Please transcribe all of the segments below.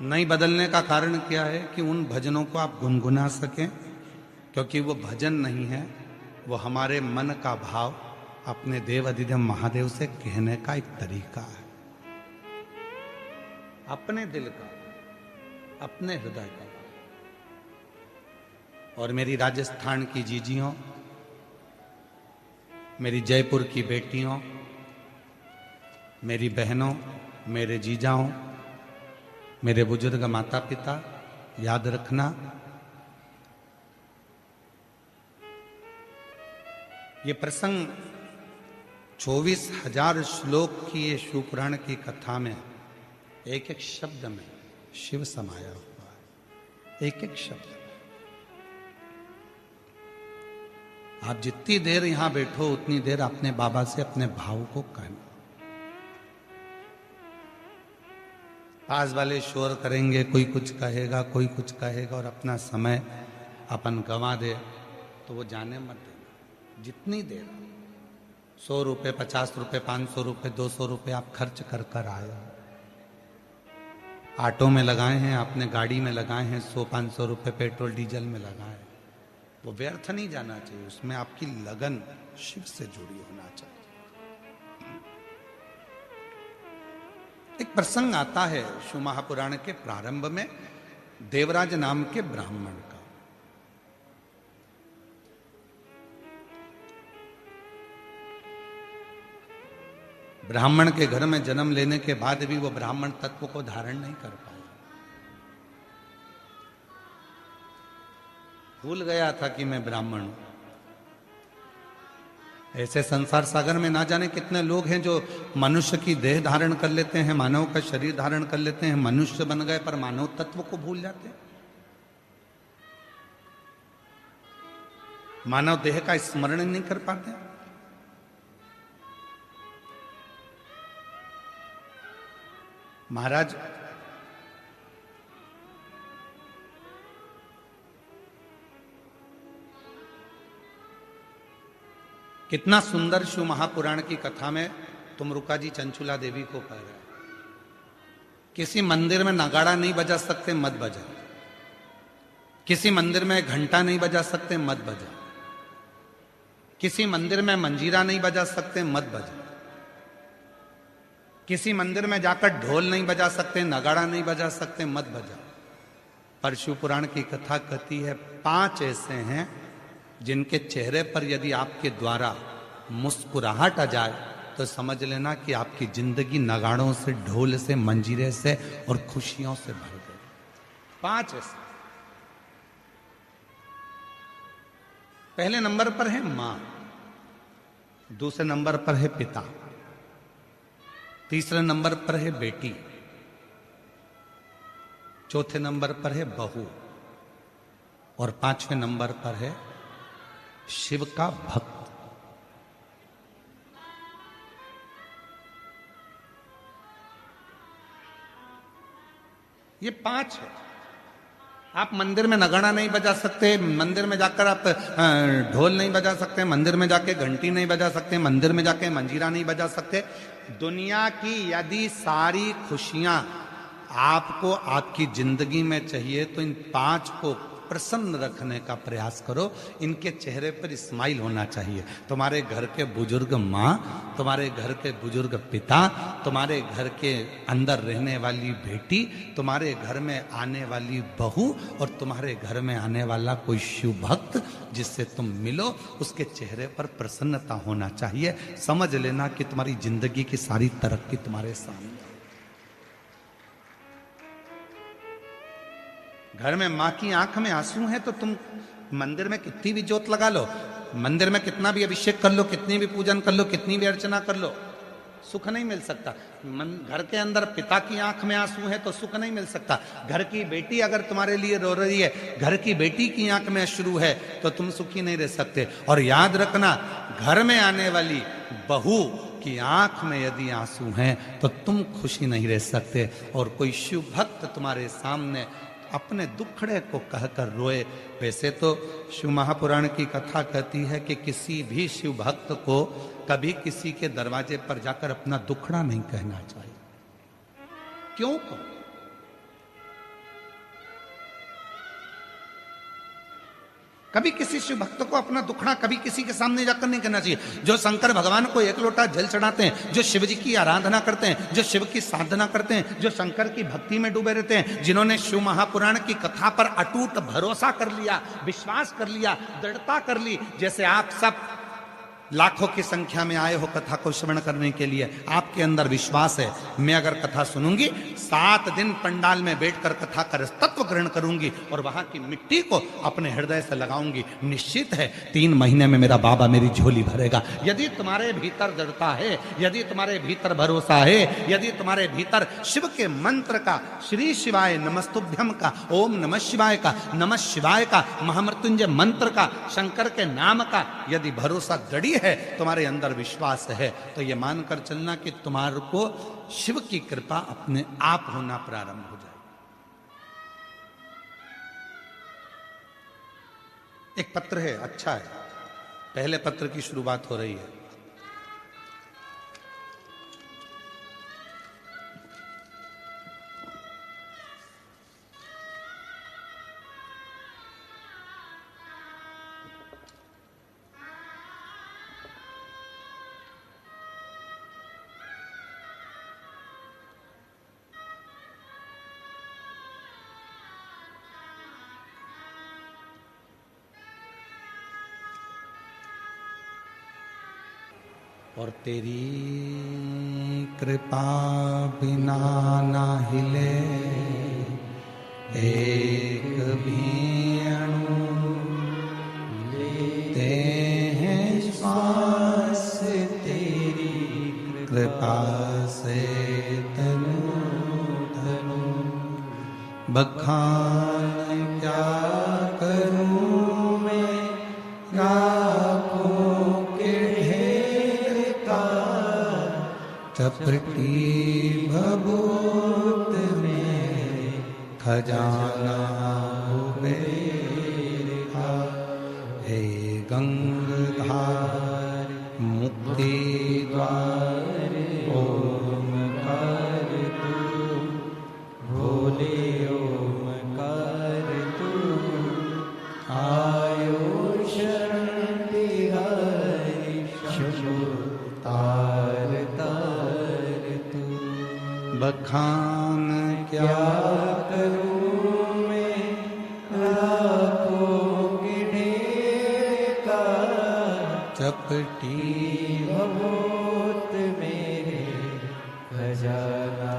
नहीं बदलने का कारण क्या है कि उन भजनों को आप गुनगुना सकें, क्योंकि वो भजन नहीं है, वो हमारे मन का भाव अपने देव अधिदेव महादेव से कहने का एक तरीका है, अपने दिल का, अपने हृदय का। और मेरी राजस्थान की जीजियों, मेरी जयपुर की बेटियों, मेरी बहनों, मेरे जीजाओं, मेरे बुजुर्ग माता पिता, याद रखना ये प्रसंग 24,000 श्लोक की ये शिवपुराण की कथा में एक एक शब्द में शिव समाया हुआ है, एक एक शब्द। आप जितनी देर यहां बैठो उतनी देर अपने बाबा से अपने भाव को कहना। पास वाले शोर करेंगे, कोई कुछ कहेगा, कोई कुछ कहेगा, और अपना समय अपन गंवा दे तो वो जाने मत देना। जितनी देर 100 रुपये, 50 रुपये, 500 रुपये, 200 रुपये आप खर्च कर कर आए हो, ऑटो में लगाए हैं आपने, गाड़ी में लगाए हैं, 100-500 रुपये पेट्रोल डीजल में लगाए, वो व्यर्थ नहीं जाना चाहिए। उसमें आपकी लगन शिव से जुड़ी होना चाहिए। एक प्रसंग आता है शिव महापुराण के प्रारंभ में देवराज नाम के ब्राह्मण का। ब्राह्मण के घर में जन्म लेने के बाद भी वो ब्राह्मण तत्व को धारण नहीं कर पाया। भूल गया था कि मैं ब्राह्मण हूं। ऐसे संसार सागर में ना जाने कितने लोग हैं जो मनुष्य की देह धारण कर लेते हैं, मानव का शरीर धारण कर लेते हैं, मनुष्य बन गए, पर मानव तत्व को भूल जाते हैं। मानव देह का स्मरण नहीं कर पाते। महाराज कितना सुंदर शिव महापुराण की कथा में तुमरुका जी चंचुला देवी को कह रहे हैं, किसी मंदिर में नगाड़ा नहीं बजा सकते, मत बजा। किसी मंदिर में घंटा नहीं बजा सकते, मत बजा। किसी मंदिर में मंजीरा नहीं बजा सकते, मत बजा। किसी मंदिर में जाकर ढोल नहीं बजा सकते, नगाड़ा नहीं बजा सकते, मत बजा। पर शिव पुराण की कथा कहती है 5 ऐसे हैं जिनके चेहरे पर यदि आपके द्वारा मुस्कुराहट आ जाए तो समझ लेना कि आपकी जिंदगी नगाड़ों से, ढोल से, मंजीरे से और खुशियों से भर गई। 5 ऐसे। पहले नंबर पर है मां, दूसरे नंबर पर है पिता, तीसरे नंबर पर है बेटी, चौथे नंबर पर है बहू, और 5वें नंबर पर है शिव का भक्त। ये 5 है। आप मंदिर में नगाड़ा नहीं बजा सकते, मंदिर में जाकर आप ढोल नहीं बजा सकते, मंदिर में जाके घंटी नहीं बजा सकते, मंदिर में जाके मंजीरा नहीं बजा सकते। दुनिया की यदि सारी खुशियां आपको आपकी जिंदगी में चाहिए तो इन 5 को प्रसन्न रखने का प्रयास करो। इनके चेहरे पर स्माइल होना चाहिए। तुम्हारे घर के बुजुर्ग माँ, तुम्हारे घर के बुजुर्ग पिता, तुम्हारे घर के अंदर रहने वाली बेटी, तुम्हारे घर में आने वाली बहू और तुम्हारे घर में आने वाला कोई शिव भक्त जिससे तुम मिलो, उसके चेहरे पर प्रसन्नता होना चाहिए। समझ लेना कि तुम्हारी जिंदगी की सारी तरक्की तुम्हारे सामने। घर में मां की आंख में आंसू है तो तुम मंदिर में कितनी भी जोत लगा लो, मंदिर में कितना भी अभिषेक कर लो, कितनी भी पूजन कर लो, कितनी भी अर्चना कर लो, सुख नहीं मिल सकता। घर के अंदर पिता की आंख में आंसू है तो सुख नहीं मिल सकता। घर की बेटी अगर तुम्हारे लिए रो रही है, घर की बेटी की आंख में अश्रु है तो तुम सुखी नहीं रह सकते। और याद रखना, घर में आने वाली बहू की आंख में यदि आंसू हैं तो तुम खुशी नहीं रह सकते। और कोई शिव भक्त तुम्हारे सामने अपने दुखड़े को कहकर रोए। वैसे तो शिव महापुराण की कथा कहती है कि किसी भी शिव भक्त को कभी किसी के दरवाजे पर जाकर अपना दुखड़ा नहीं कहना चाहिए। क्यों? कभी किसी शिव भक्त को अपना दुखड़ा कभी किसी के सामने जाकर नहीं करना चाहिए। जो शंकर भगवान को एक लोटा जल चढ़ाते हैं, जो शिव जी की आराधना करते हैं, जो शिव की साधना करते हैं, जो शंकर की भक्ति में डूबे रहते हैं, जिन्होंने शिव महापुराण की कथा पर अटूट भरोसा कर लिया, विश्वास कर लिया, दृढ़ता कर ली, जैसे आप सब लाखों की संख्या में आए हो कथा को श्रवण करने के लिए, आपके अंदर विश्वास है मैं अगर कथा सुनूंगी 7 दिन पंडाल में बैठकर कथा का तत्व ग्रहण करूंगी और वहां की मिट्टी को अपने हृदय से लगाऊंगी, निश्चित है 3 महीने में मेरा बाबा मेरी झोली भरेगा। यदि तुम्हारे भीतर दृढ़ता है, यदि तुम्हारे भीतर भरोसा है, यदि तुम्हारे भीतर शिव के मंत्र का, श्री शिवाय नमस्तुभ्यम का, ओम नमः शिवाय का, नमः शिवाय का, महामृत्युंजय मंत्र का, शंकर के नाम का यदि भरोसा दृढ़ है, तुम्हारे अंदर विश्वास है, तो यह मानकर चलना कि तुम्हारे को शिव की कृपा अपने आप होना प्रारंभ हो जाए। एक पत्र है, अच्छा है, पहले पत्र की शुरुआत हो रही है। और तेरी कृपा बिना ना हिले एक भी अणु, लेते हैं श्वास तेरी कृपा से तनु तनु। बखान क्या करूं मैं चपटी भभूत में खजाना कुबेर का। हे गंगाधार मुक्ति द्वार ओमकार तू, भोले ओमकार तू, आयो शरण तिहारी शंभो तार तार तू। बखान क्या करूं मैं लाखों के ढेर का, चपटी भभूत मेरे खजाना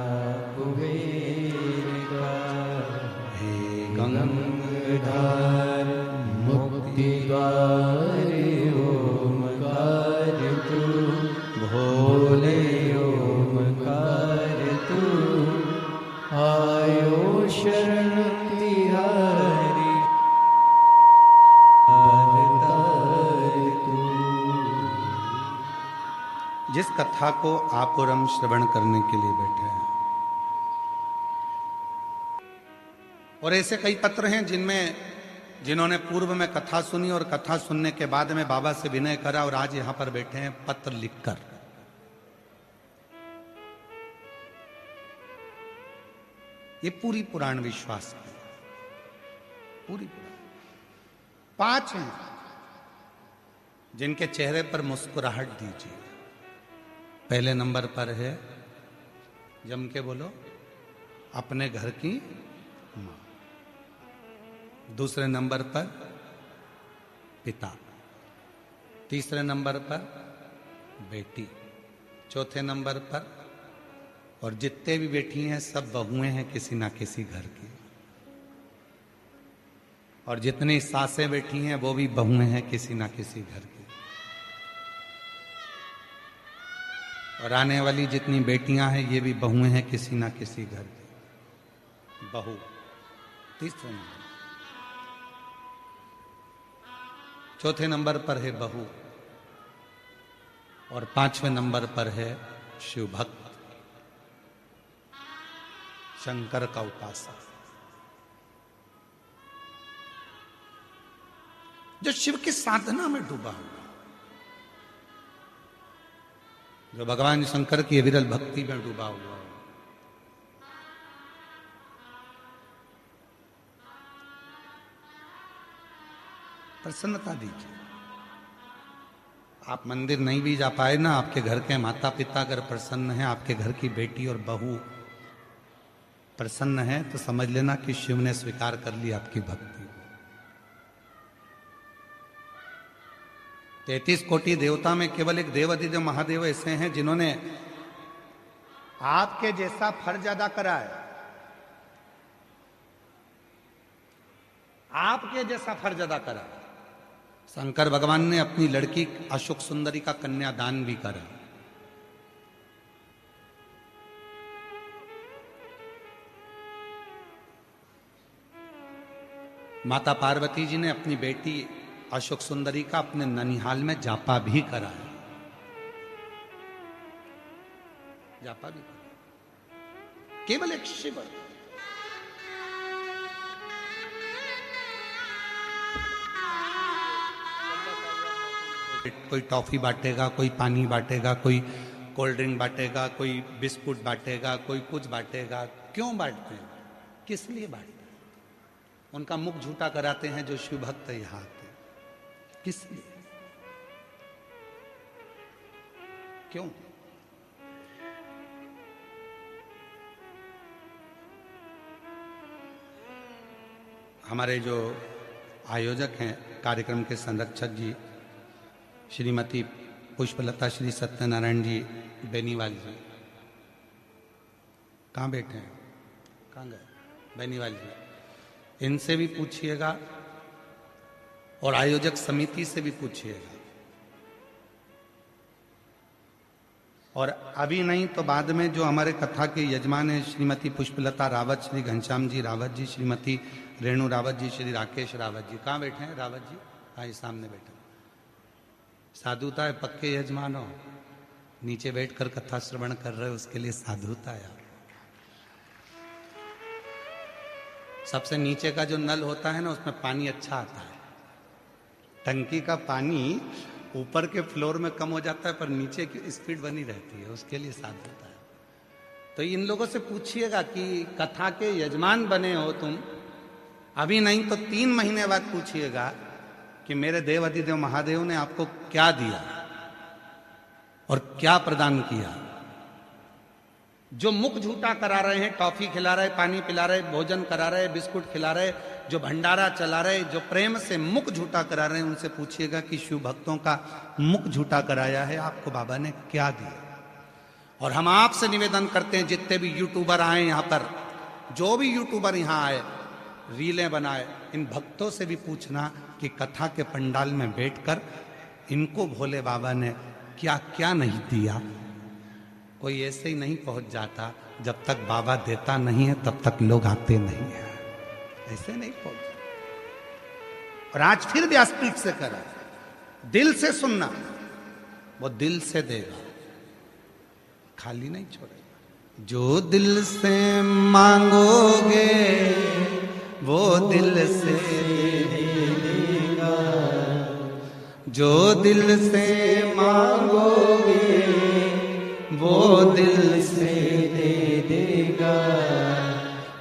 कुबेर का। हे गंगाधार मुक्ति द्वार ओमकार तू, भोले ओमकार तू, आयो शरण तिहारी तू। जिस कथा को आप और हम श्रवण करने के लिए बैठे हैं, और ऐसे कई पत्र हैं जिन्होंने पूर्व में कथा सुनी और कथा सुनने के बाद में बाबा से विनय करा और आज यहां पर बैठे हैं पत्र लिखकर। ये पूरी पुराण विश्वास है, पूरी पुराण। 5 हैं जिनके चेहरे पर मुस्कुराहट दीजिए। पहले नंबर पर है, जम के बोलो, अपने घर की मां। दूसरे नंबर पर पिता, तीसरे नंबर पर बेटी, चौथे नंबर पर, और जितने भी बेटी हैं सब बहुएं हैं किसी ना किसी घर की, और जितनी सासें बैठी हैं वो भी बहुएं हैं किसी ना किसी घर की, और आने वाली जितनी बेटियां हैं ये भी बहुएं हैं किसी ना किसी घर की। बहू तीसरे नंबर, चौथे नंबर पर है बहू, और 5वें नंबर पर है शिव भक्त, शंकर का उपासक, जो शिव की साधना में डूबा हुआ, जो भगवान शंकर की विरल भक्ति में डूबा हुआ। प्रसन्नता दीजिए। आप मंदिर नहीं भी जा पाए ना, आपके घर के माता पिता अगर प्रसन्न हैं, आपके घर की बेटी और बहू प्रसन्न है, तो समझ लेना कि शिव ने स्वीकार कर ली आपकी भक्ति। 33 कोटि देवता में केवल एक देव अधिदेव महादेव ऐसे हैं जिन्होंने आपके जैसा फर्ज अदा करा है, आपके जैसा फर्ज अदा करा। शंकर भगवान ने अपनी लड़की अशोक सुंदरी का कन्यादान भी करा। माता पार्वती जी ने अपनी बेटी अशोक सुंदरी का अपने ननिहाल में जापा भी करा है, जापा भी करा। केवल एक शिव। कोई टॉफी बांटेगा, कोई पानी बांटेगा, कोई कोल्ड ड्रिंक बांटेगा, कोई बिस्कुट बांटेगा, कोई कुछ बांटेगा। क्यों बांटते हैं, किस लिए बांटते हैं? उनका मुख झूठा कराते हैं जो शिव भक्त यहां आते हैं। किस लिए, क्यों? हमारे जो आयोजक हैं, कार्यक्रम के संरक्षक जी श्रीमती पुष्पलता श्री सत्यनारायण जी बेनीवाल जी, कहाँ बैठे हैं, कहाँ गए? बेनीवाल जी, इनसे भी पूछिएगा और आयोजक समिति से भी पूछिएगा। और अभी नहीं तो बाद में जो हमारे कथा के यजमान हैं श्रीमती पुष्पलता रावत, श्री घनश्याम जी रावत जी, श्रीमती रेणु रावत जी, श्री राकेश रावत जी, कहाँ बैठे हैं रावत जी? हाँ, ये सामने बैठे। साधुता है, पक्के यजमान हो, नीचे बैठकर कथा श्रवण कर रहे हो, उसके लिए साधुता है। सबसे नीचे का जो नल होता है ना, उसमें पानी अच्छा आता है। टंकी का पानी ऊपर के फ्लोर में कम हो जाता है, पर नीचे की स्पीड बनी रहती है, उसके लिए साधुता है। तो इन लोगों से पूछिएगा कि कथा के यजमान बने हो तुम, अभी नहीं तो 3 महीने बाद पूछिएगा कि मेरे देव अधिदेव महादेव ने आपको क्या दिया और क्या प्रदान किया। जो मुख झूठा करा रहे हैं, टॉफी खिला रहे, पानी पिला रहे, भोजन करा रहे, बिस्कुट खिला रहे, जो भंडारा चला रहे, जो प्रेम से मुख झूठा करा रहे हैं, उनसे पूछिएगा कि शिव भक्तों का मुख झूठा कराया है आपको बाबा ने क्या दिया। और हम आपसे निवेदन करते हैं, जितने भी यूट्यूबर आए यहाँ पर, जो भी यूट्यूबर यहाँ आए, रीलें बनाए, इन भक्तों से भी पूछना कि कथा के पंडाल में बैठकर इनको भोले बाबा ने क्या क्या नहीं दिया। कोई ऐसे ही नहीं पहुंच जाता, जब तक बाबा देता नहीं है तब तक लोग आते नहीं है, ऐसे नहीं पहुंच जाता। और आज फिर व्यासपीठ से करा, दिल से सुनना, वो दिल से देगा, खाली नहीं छोड़ेगा। जो दिल से मांगोगे वो दिल से देगा, जो दिल से मांगोगे वो दिल से दे देगा।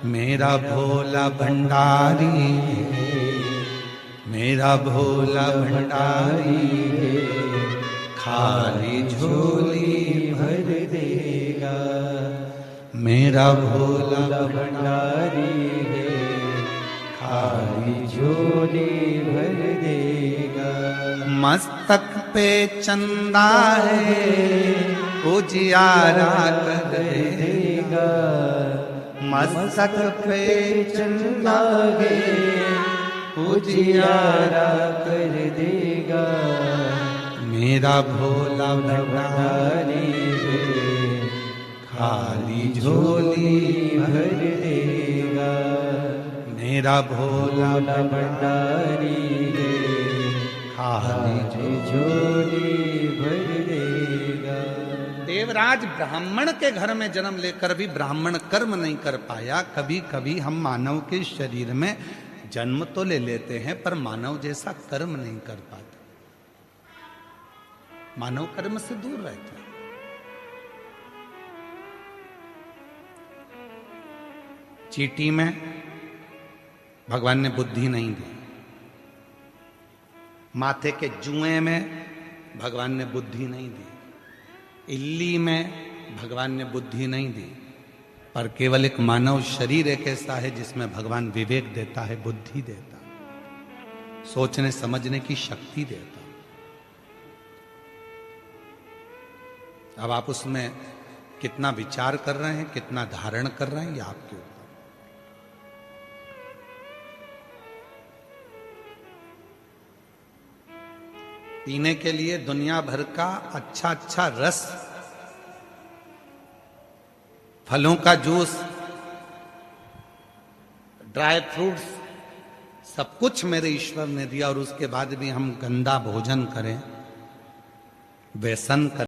मेरा भोला भंडारी है, मेरा भोला भंडारी है, खाली झोली भर देगा। मेरा भोला भंडारी है, खाली झोली भर देगा। मस्तक पे चंदा है, उजियारा कर देगा। मस्तक पे चंदा है, उजियारा कर देगा। मेरा भोला भंडारी है, खाली झोली भर देगा। मेरा भोला भंडारी है, खाली झोली भर देगा। देवराज ब्राह्मण के घर में जन्म लेकर भी ब्राह्मण कर्म नहीं कर पाया। कभी कभी हम मानव के शरीर में जन्म तो ले लेते हैं, पर मानव जैसा कर्म नहीं कर पाते। मानव कर्म से दूर रहता है। चींटी में भगवान ने बुद्धि नहीं दी, माथे के जुएं में भगवान ने बुद्धि नहीं दी, इल्ली में भगवान ने बुद्धि नहीं दी, पर केवल एक मानव शरीर एक ऐसा है जिसमें भगवान विवेक देता है, बुद्धि देता है, सोचने समझने की शक्ति देता है। अब आप उसमें कितना विचार कर रहे हैं, कितना धारण कर रहे हैं, ये आपके ऊपर। पीने के लिए दुनिया भर का अच्छा अच्छा रस, फलों का जूस, ड्राई फ्रूट्स, सब कुछ मेरे ईश्वर ने दिया, और उसके बाद भी हम गंदा भोजन करें, व्यसन करें,